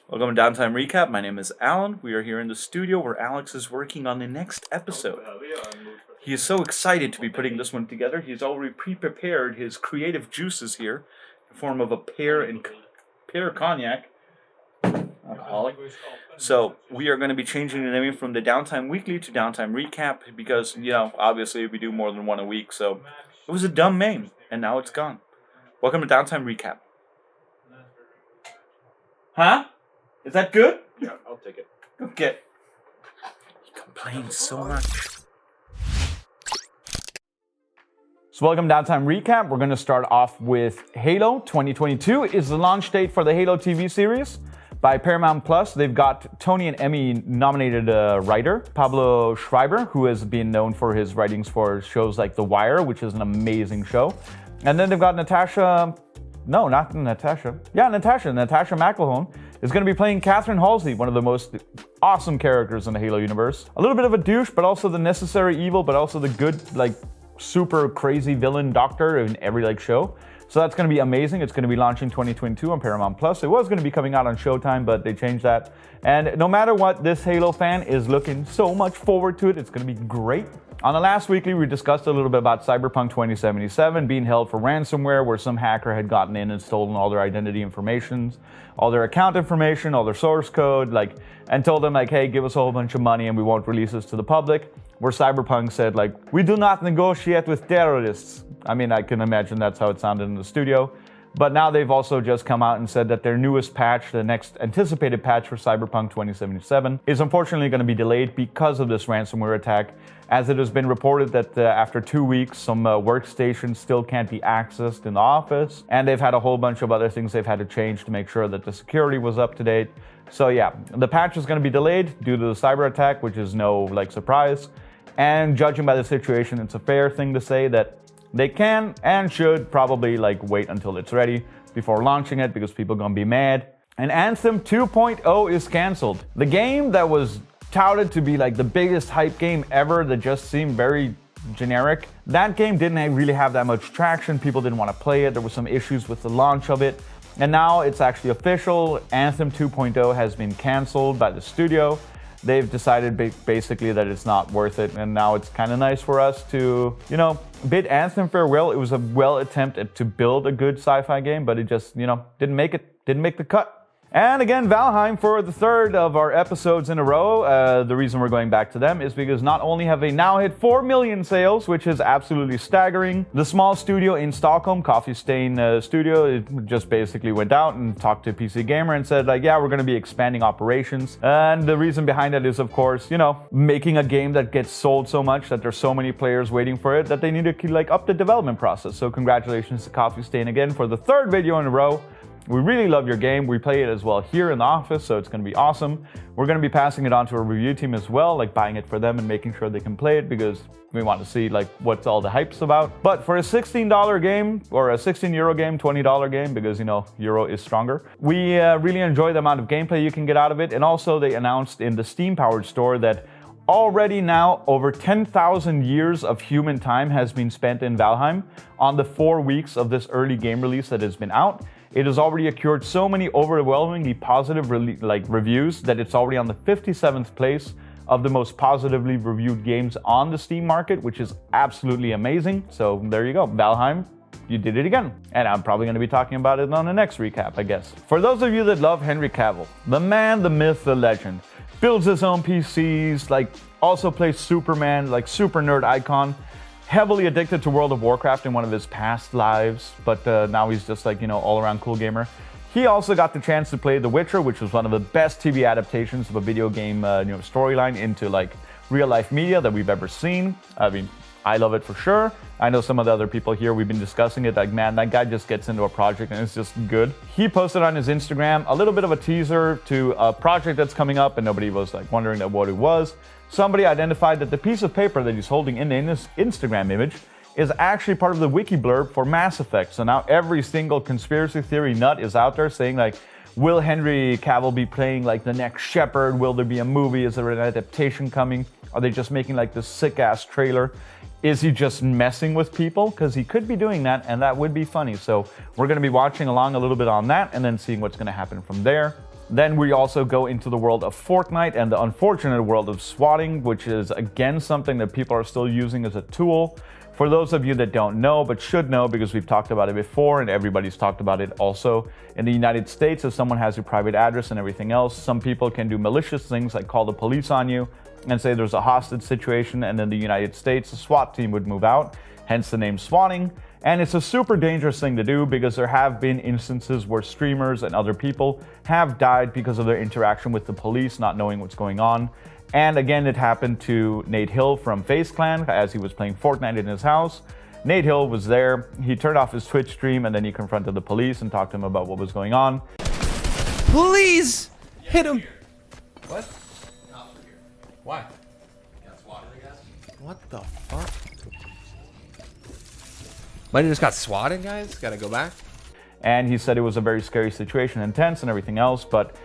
Welcome to Downtime Recap. My name is Alan. We are here in the studio where Alex is working on the next episode. He is so excited to be putting this one together. He's already pre-prepared his creative juices here in the form of a pear cognac. Alcoholic. So we are going to be changing the name from the Downtime Weekly to Downtime Recap because, obviously we do more than one a week. So it was a dumb name, and now it's gone. Welcome to Downtime Recap. Huh? Is that good? Yeah, I'll take it. Okay. He complains so much. So welcome to Downtime Recap. We're going to start off with Halo 2022 is the launch date for the Halo TV series by Paramount Plus. They've got Tony and Emmy nominated writer Pablo Schreiber, who has been known for his writings for shows like The Wire, which is an amazing show. And then they've got Natasha McElhone is going to be playing Catherine Halsey, one of the most awesome characters in the Halo universe. A little bit of a douche, but also the necessary evil, but also the good, super crazy villain doctor in every, show. So that's going to be amazing. It's going to be launching 2022 on Paramount Plus. It was going to be coming out on Showtime, but they changed that. And no matter what, this Halo fan is looking so much forward to it. It's going to be great. On the last weekly, we discussed a little bit about Cyberpunk 2077 being held for ransomware, where some hacker had gotten in and stolen all their identity information, all their account information, all their source code, and told them, hey, give us a whole bunch of money and we won't release this to the public. Where Cyberpunk said, we do not negotiate with terrorists. I mean, I can imagine that's how it sounded in the studio. But now they've also just come out and said that their newest patch, the next anticipated patch for Cyberpunk 2077, is unfortunately going to be delayed because of this ransomware attack, as it has been reported that after 2 weeks, some workstations still can't be accessed in the office, and they've had a whole bunch of other things they've had to change to make sure that the security was up to date. So yeah, the patch is going to be delayed due to the cyber attack, which is no surprise. And judging by the situation, it's a fair thing to say that they can and should probably wait until it's ready before launching it, because people are gonna be mad. And Anthem 2.0 is canceled. The game that was touted to be the biggest hype game ever that just seemed very generic, that game didn't really have that much traction. People didn't want to play it. There were some issues with the launch of it. And now it's actually official. Anthem 2.0 has been canceled by the studio. They've decided basically that it's not worth it, and now it's kind of nice for us to, bid Anthem farewell. It was a well attempt to build a good sci-fi game, but it just, didn't make the cut. And again, Velhiem for the third of our episodes in a row. The reason we're going back to them is because not only have they now hit 4 million sales, which is absolutely staggering. The small studio in Stockholm, Coffee Stain Studio, it just basically went out and talked to PC Gamer and said, yeah, we're going to be expanding operations. And the reason behind it is, of course, making a game that gets sold so much that there's so many players waiting for it that they need to up the development process. So congratulations to Coffee Stain again for the third video in a row. We really love your game. We play it as well here in the office, so it's going to be awesome. We're going to be passing it on to a review team as well, buying it for them and making sure they can play it, because we want to see what's all the hype's about. But for a $16 game, or a 16 euro game, $20 game, because euro is stronger, we really enjoy the amount of gameplay you can get out of it. And also they announced in the Steam-powered store that already now over 10,000 years of human time has been spent in Velhiem on the 4 weeks of this early game release that has been out. It has already accrued so many overwhelmingly positive reviews that it's already on the 57th place of the most positively reviewed games on the Steam market, which is absolutely amazing. So there you go, Velhiem, you did it again. And I'm probably going to be talking about it on the next recap, I guess. For those of you that love Henry Cavill, the man, the myth, the legend, builds his own PCs, also plays Superman, super nerd icon, heavily addicted to World of Warcraft in one of his past lives, but now he's just all-around cool gamer. He also got the chance to play The Witcher, which was one of the best TV adaptations of a video game storyline into real-life media that we've ever seen. I mean, I love it for sure. I know some of the other people here, we've been discussing it, man, that guy just gets into a project and it's just good. He posted on his Instagram a little bit of a teaser to a project that's coming up, and nobody was wondering what it was. Somebody identified that the piece of paper that he's holding in his Instagram image is actually part of the wiki blurb for Mass Effect. So now every single conspiracy theory nut is out there saying will Henry Cavill be playing the next Shepard? Will there be a movie? Is there an adaptation coming? Are they just making this sick ass trailer? Is he just messing with people? Because he could be doing that, and that would be funny. So we're going to be watching along a little bit on that and then seeing what's going to happen from there. Then we also go into the world of Fortnite and the unfortunate world of swatting, which is again something that people are still using as a tool. For those of you that don't know, but should know because we've talked about it before and everybody's talked about it also, in the United States, if someone has your private address and everything else, some people can do malicious things like call the police on you and say there's a hostage situation, and in the United States, a SWAT team would move out, hence the name swatting. And it's a super dangerous thing to do because there have been instances where streamers and other people have died because of their interaction with the police, not knowing what's going on. And again, it happened to Nate Hill from FaZe Clan as he was playing Fortnite in his house. Nate Hill was there. He turned off his Twitch stream and then he confronted the police and talked to them about what was going on. Please hit him. What? Why? Got swatted, I guess. What the fuck? Buddy just got swatted, guys. Gotta go back. And he said it was a very scary situation, intense and everything else, but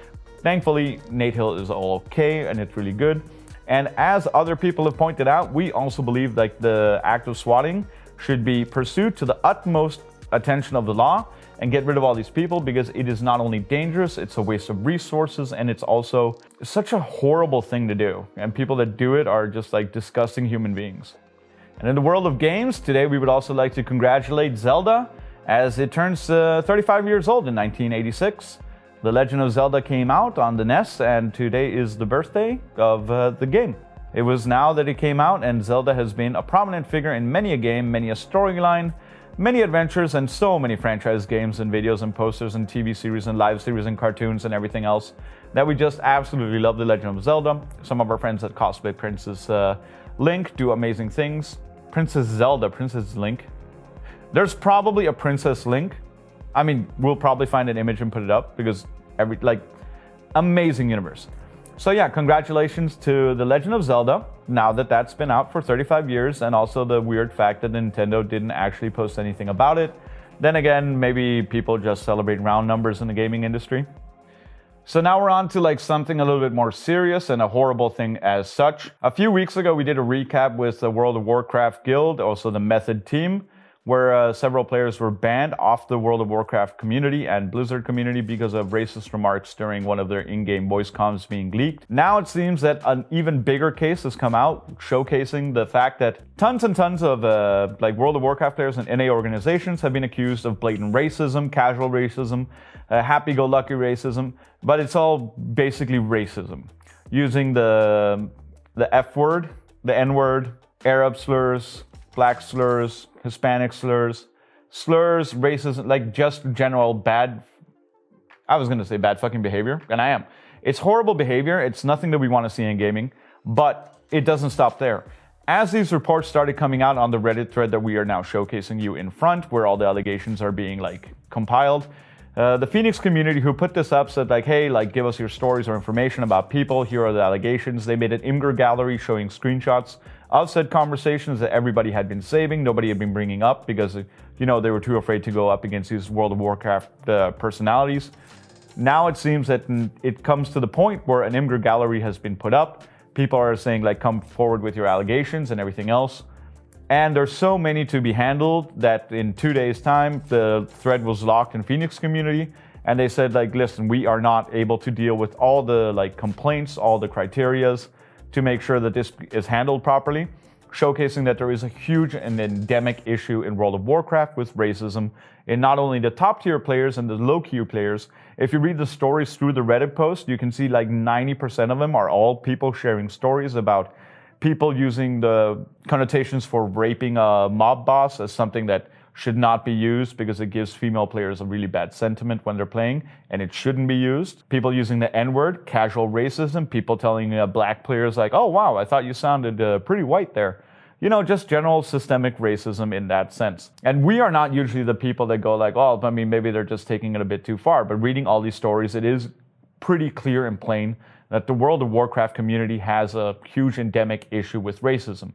thankfully Nate Hill is all okay and it's really good. And as other people have pointed out, we also believe like the act of swatting should be pursued to the utmost attention of the law and get rid of all these people, because it is not only dangerous, it's a waste of resources, and it's also such a horrible thing to do. And people that do it are just like disgusting human beings. And in the world of games, today we would also like to congratulate Zelda as it turns 35 years old in 1986. The Legend of Zelda came out on the NES, and today is the birthday of the game. It was now that it came out, and Zelda has been a prominent figure in many a game, many a storyline, many adventures, and so many franchise games and videos and posters and TV series and live series and cartoons and everything else that we just absolutely love the Legend of Zelda. Some of our friends at Cosplay Princess Link do amazing things. Princess Zelda, Princess Link. There's probably a Princess Link. I mean, we'll probably find an image and put it up because amazing universe. So yeah, congratulations to The Legend of Zelda, now that that's been out for 35 years, and also the weird fact that Nintendo didn't actually post anything about it. Then again, maybe people just celebrate round numbers in the gaming industry. So now we're on to like something a little bit more serious and a horrible thing as such. A few weeks ago, we did a recap with the World of Warcraft Guild, also the Method team, where several players were banned off the World of Warcraft community and Blizzard community because of racist remarks during one of their in-game voice comms being leaked. Now it seems that an even bigger case has come out, showcasing the fact that tons and tons of World of Warcraft players and NA organizations have been accused of blatant racism, casual racism, happy-go-lucky racism, but it's all basically racism. Using the F word, the N word, Arab slurs, Black slurs, Hispanic slurs, racism, like just general bad, I was gonna say bad fucking behavior, and I am. It's horrible behavior, it's nothing that we wanna see in gaming, but it doesn't stop there. As these reports started coming out on the Reddit thread that we are now showcasing you in front, where all the allegations are being compiled, the Phoenix community who put this up said hey, give us your stories or information about people, here are the allegations. They made an Imgur gallery showing screenshots of said conversations that everybody had been saving, nobody had been bringing up because, they were too afraid to go up against these World of Warcraft personalities. Now it seems that it comes to the point where an Imgur gallery has been put up. People are saying come forward with your allegations and everything else. And there's so many to be handled that in 2 days' time, the thread was locked in Phoenix community. And they said listen, we are not able to deal with all the complaints, all the criterias, to make sure that this is handled properly, showcasing that there is a huge and endemic issue in World of Warcraft with racism in not only the top tier players and the low tier players. If you read the stories through the Reddit post, you can see 90% of them are all people sharing stories about people using the connotations for raping a mob boss as something that should not be used because it gives female players a really bad sentiment when they're playing, and it shouldn't be used. People using the N-word, casual racism, people telling black players oh wow, I thought you sounded pretty white there. Just general systemic racism in that sense. And we are not usually the people that go oh, maybe they're just taking it a bit too far. But reading all these stories, it is pretty clear and plain that the World of Warcraft community has a huge endemic issue with racism.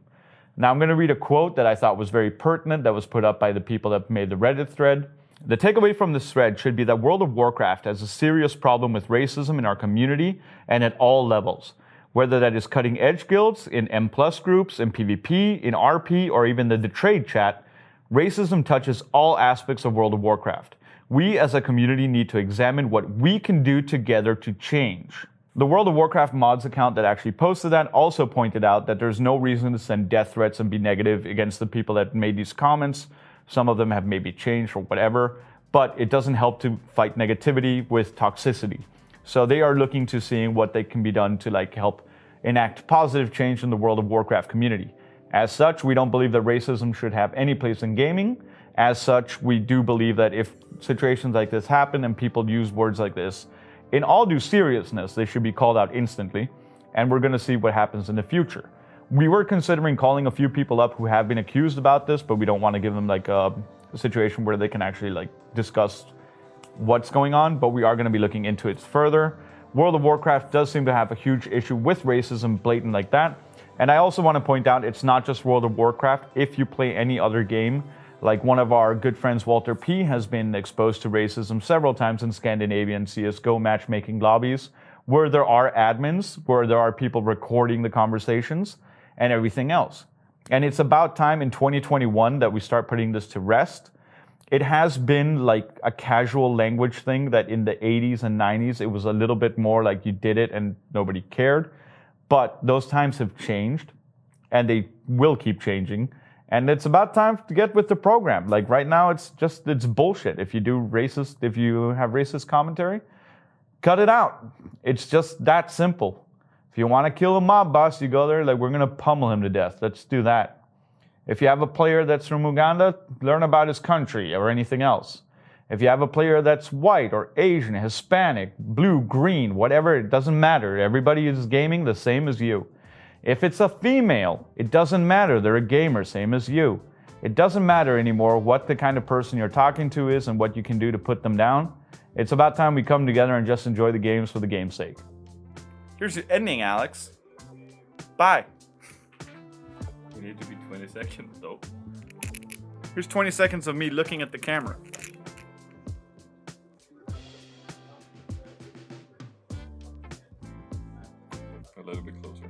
Now I'm going to read a quote that I thought was very pertinent that was put up by the people that made the Reddit thread. The takeaway from this thread should be that World of Warcraft has a serious problem with racism in our community and at all levels. Whether that is cutting edge guilds, in M+ groups, in PvP, in RP, or even the trade chat, racism touches all aspects of World of Warcraft. We as a community need to examine what we can do together to change. The World of Warcraft mods account that actually posted that also pointed out that there's no reason to send death threats and be negative against the people that made these comments. Some of them have maybe changed or whatever, but it doesn't help to fight negativity with toxicity. So they are looking to seeing what they can be done to like help enact positive change in the World of Warcraft community. As such, we don't believe that racism should have any place in gaming. As such, we do believe that if situations like this happen and people use words like this, in all due seriousness, they should be called out instantly, and we're going to see what happens in the future. We were considering calling a few people up who have been accused about this, but we don't want to give them like a situation where they can actually like discuss what's going on, but we are going to be looking into it further. World of Warcraft does seem to have a huge issue with racism blatant like that, and I also want to point out it's not just World of Warcraft. If you play any other game, like one of our good friends, Walter P, has been exposed to racism several times in Scandinavian CSGO matchmaking lobbies, where there are admins, where there are people recording the conversations and everything else. And it's about time in 2021 that we start putting this to rest. It has been like a casual language thing that in the 80s and 90s, it was a little bit more like you did it and nobody cared. But those times have changed, and they will keep changing. And it's about time to get with the program. Like right now, it's bullshit. If you have racist commentary, cut it out. It's just that simple. If you want to kill a mob boss, you go there, like we're gonna pummel him to death. Let's do that. If you have a player that's from Uganda, learn about his country or anything else. If you have a player that's white or Asian, Hispanic, blue, green, whatever, it doesn't matter. Everybody is gaming the same as you. If it's a female, it doesn't matter. They're a gamer, same as you. It doesn't matter anymore what the kind of person you're talking to is and what you can do to put them down. It's about time we come together and just enjoy the games for the game's sake. Here's your ending, Alex. Bye. You need to be 20 seconds though. Here's 20 seconds of me looking at the camera. A little bit closer.